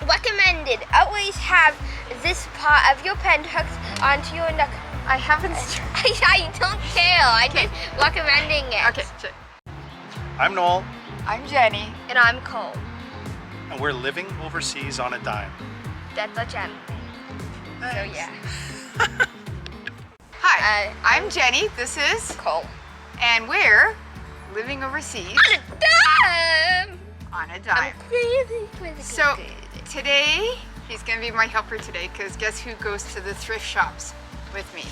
Recommended. Always have this part of your pen hooked onto your neck. I haven't. I don't care. I'm just recommending it. Okay. I'm Noel, I'm Jenny. And I'm Cole. and we're living overseas on a dime. That's a gem. So yeah. Hi, I'm Jenny. This is Cole. and we're living overseas On a dime. on a dime. Crazy. So today he's gonna be my helper today because guess who goes to the thrift shops with me?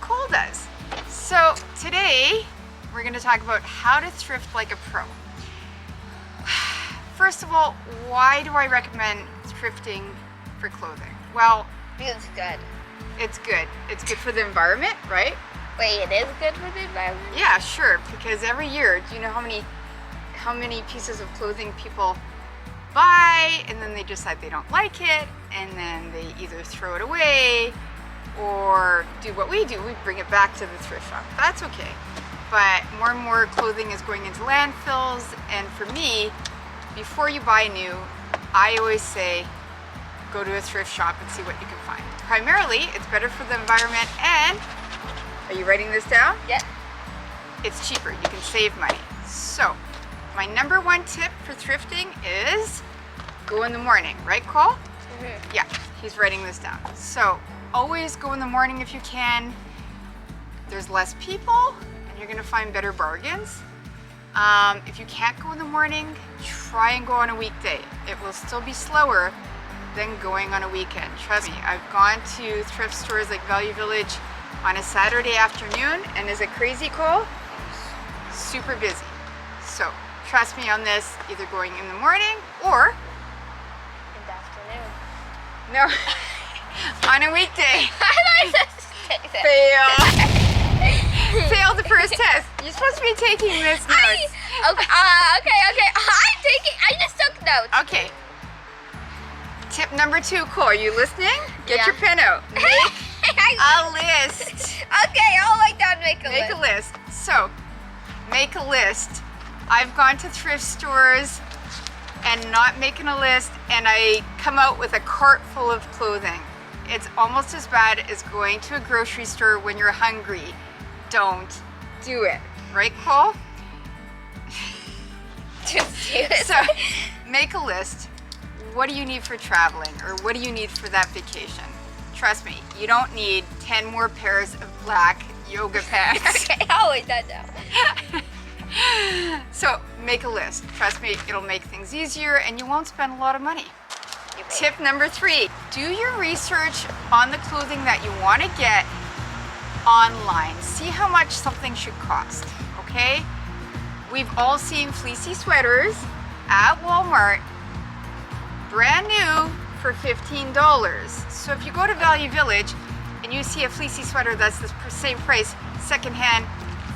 Cole does. So today we're gonna talk about how to thrift like a pro. First of all, why do I recommend thrifting for clothing? Well, Feels good. it's good. It's good for the environment, right? Wait, it is good for the environment? Yeah, sure. Because every year, do you know how many pieces of clothing people buy and then they decide they don't like it and then they either throw it away or do what we do, we bring it back to the thrift shop. That's okay. But more and more clothing is going into landfills, and for me, before you buy new, I always say go to a thrift shop and see what you can find. Primarily, it's better for the environment, and are you writing this down? Yep. It's cheaper. You can save money. So, my number one tip for thrifting is go in the morning, right, Cole? Mm-hmm. Yeah, he's writing this down. So, always go in the morning if you can. There's less people, and you're gonna find better bargains. If you can't go in the morning, try and go on a weekday. It will still be slower than going on a weekend. Trust me, I've gone to thrift stores like Value Village on a Saturday afternoon, and is it crazy, Cole? Super busy. So trust me on this, either going in the morning or In the afternoon. no, on a weekday. I like that. Fail. Failed the first test. You're supposed to be taking this notes. Okay. I'm taking. I just took notes. Okay. Tip number 2, Cole, are you listening? Get Yeah. your pen out. Make a list. Okay, I'll write down make Make a list. So, make a list. I've gone to thrift stores and not making a list, and I come out with a cart full of clothing. It's almost as bad as going to a grocery store when you're hungry. Don't do it. Right, Cole? Just do it. So, make a list. What do you need for traveling, or what do you need for that vacation? Trust me, you don't need 10 more pairs of black yoga pants. Okay, I'll write that down. So make a list. Trust me, it'll make things easier and you won't spend a lot of money. Tip number 3, do your research on the clothing that you want to get online. See how much something should cost, okay? We've all seen fleecy sweaters at Walmart, brand new, for $15. So if you go to Value Village and you see a fleecy sweater that's the same price secondhand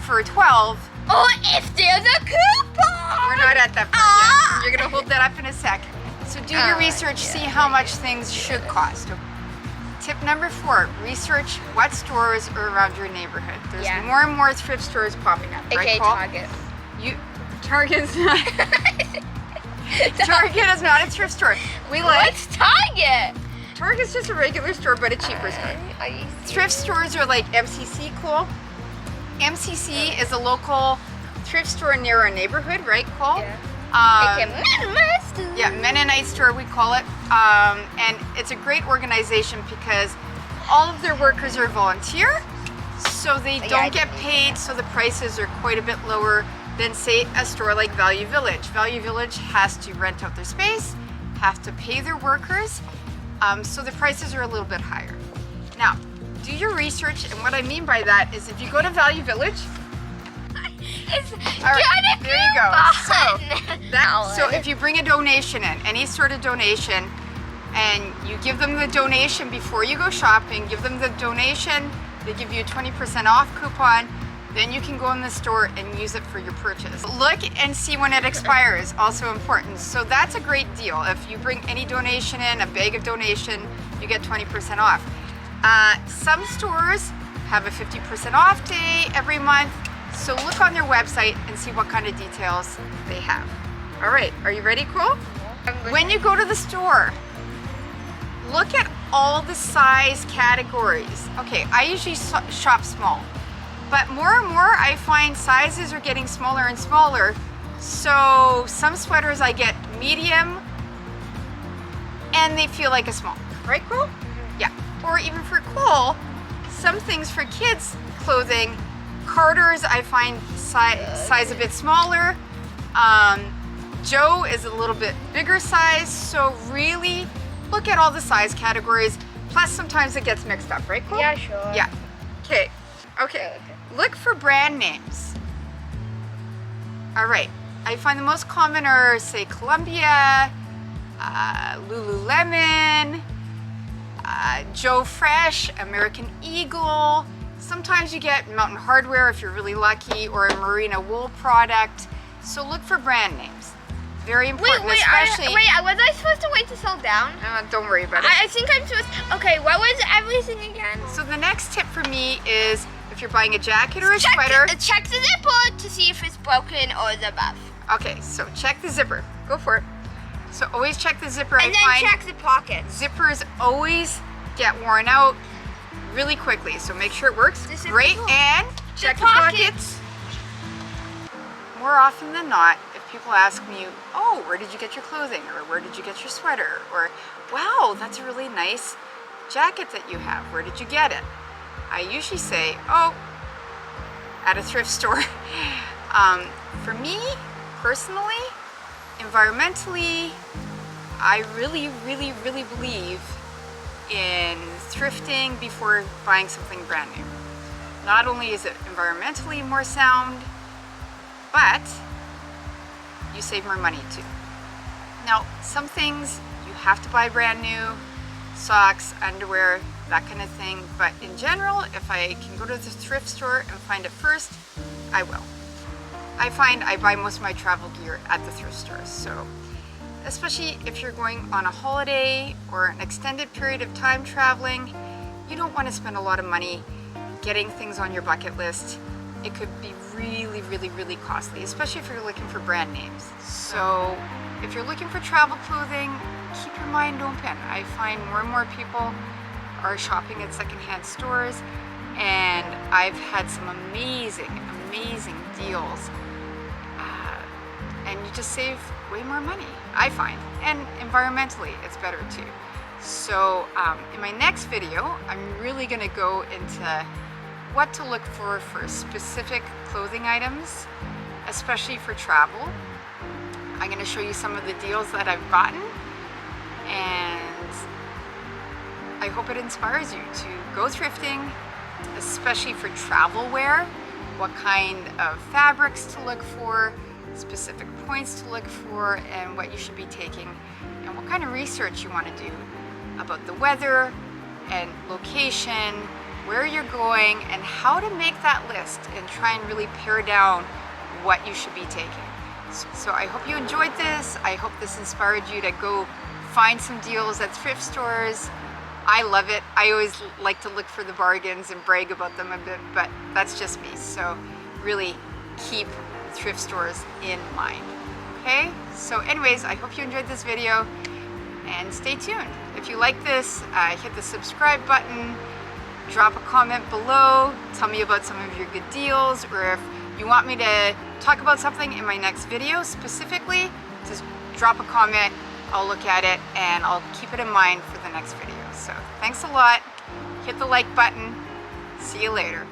for $12, Or if there's a coupon. we're not at that part yet. You're gonna hold that up in a sec. So do your research, see how much things should cost. Tip number 4, research what stores are around your neighborhood. There's more and more thrift stores popping up, right, Okay, Paul? Target. Target's not. Target is not a thrift store. We like What's Target? Target's just a regular store, but a cheaper store. Are you Thrift stores are like MCC, Cole. MCC is a local thrift store near our neighborhood, right, Cole? Yeah, Mennonite store we call it, and it's a great organization because all of their workers are volunteer, so they don't get paid, so the prices are quite a bit lower than, say, a store like Value Village. Value Village has to rent out their space, have to pay their workers, so the prices are a little bit higher. Now, do your research, and what I mean by that is if you go to Value Village, all right, there you go. So if you bring a donation in, any sort of donation, and you give them the donation before you go shopping, give them the donation, they give you a 20% off coupon, then you can go in the store and use it for your purchase. Look and see when it expires, also important. So that's a great deal. If you bring any donation in, a bag of donation, you get 20% off. Some stores have a 50% off day every month. So look on their website and see what kind of details they have. All right, are you ready, Cole? When you go to the store, look at all the size categories. Okay, I usually shop small, but more and more I find sizes are getting smaller and smaller. So some sweaters I get medium and they feel like a small, right, Cole? Yeah, or even for Cole, some things for kids clothing, Carter's I find size a bit smaller. Joe is a little bit bigger size, so really look at all the size categories. Plus sometimes it gets mixed up, right, Cole? Yeah, sure. Yeah. Okay. Look for brand names. All right. I find the most common are, say, Columbia, Lululemon, Joe Fresh, American Eagle. Sometimes you get Mountain Hardwear if you're really lucky, or a Merino wool product. So look for brand names. Very important, especially. Wait, was I supposed to wait to slow down? Don't worry about it. I think I'm supposed. Okay, what was everything again? So the next tip for me is if you're buying a jacket or a sweater. Check the zipper to see if it's broken or the buff. Okay, so check the zipper. Go for it. So always check the zipper. And then check the pockets. Zippers always get worn out really quickly, so make sure it works. Great, and check the pockets. More often than not, if people ask me, oh, where did you get your clothing? Or where did you get your sweater? Or, wow, that's a really nice jacket that you have. Where did you get it? I usually say, oh, at a thrift store. For me, personally, environmentally, I really, really, really believe in thrifting before buying something brand new. Not only is it environmentally more sound, but you save more money too. Now, some things you have to buy brand new, socks, underwear, that kind of thing, but in general, if I can go to the thrift store and find it first, I will. I find I buy most of my travel gear at the thrift store, so especially if you're going on a holiday or an extended period of time traveling, you don't want to spend a lot of money getting things on your bucket list. It could be really, really, really costly, especially if you're looking for brand names. So if you're looking for travel clothing, keep your mind open. I find more and more people are shopping at secondhand stores, and I've had some amazing, amazing deals. And you just save way more money, I find. And environmentally, it's better too. So in my next video, I'm really gonna go into what to look for specific clothing items, especially for travel. I'm gonna show you some of the deals that I've gotten, and I hope it inspires you to go thrifting, especially for travel wear, what kind of fabrics to look for, specific points to look for, and what you should be taking, and what kind of research you want to do about the weather and location, where you're going, and how to make that list and try and really pare down what you should be taking. So I hope you enjoyed this. I hope this inspired you to go find some deals at thrift stores. I love it. I always like to look for the bargains and brag about them a bit, but that's just me. So really keep thrift stores in mind. Okay, so anyways, I hope you enjoyed this video, and stay tuned. If you like this, hit the subscribe button, drop a comment below, tell me about some of your good deals, or if you want me to talk about something in my next video specifically, just drop a comment. I'll look at it and I'll keep it in mind for the next video. So thanks a lot, hit the like button, see you later.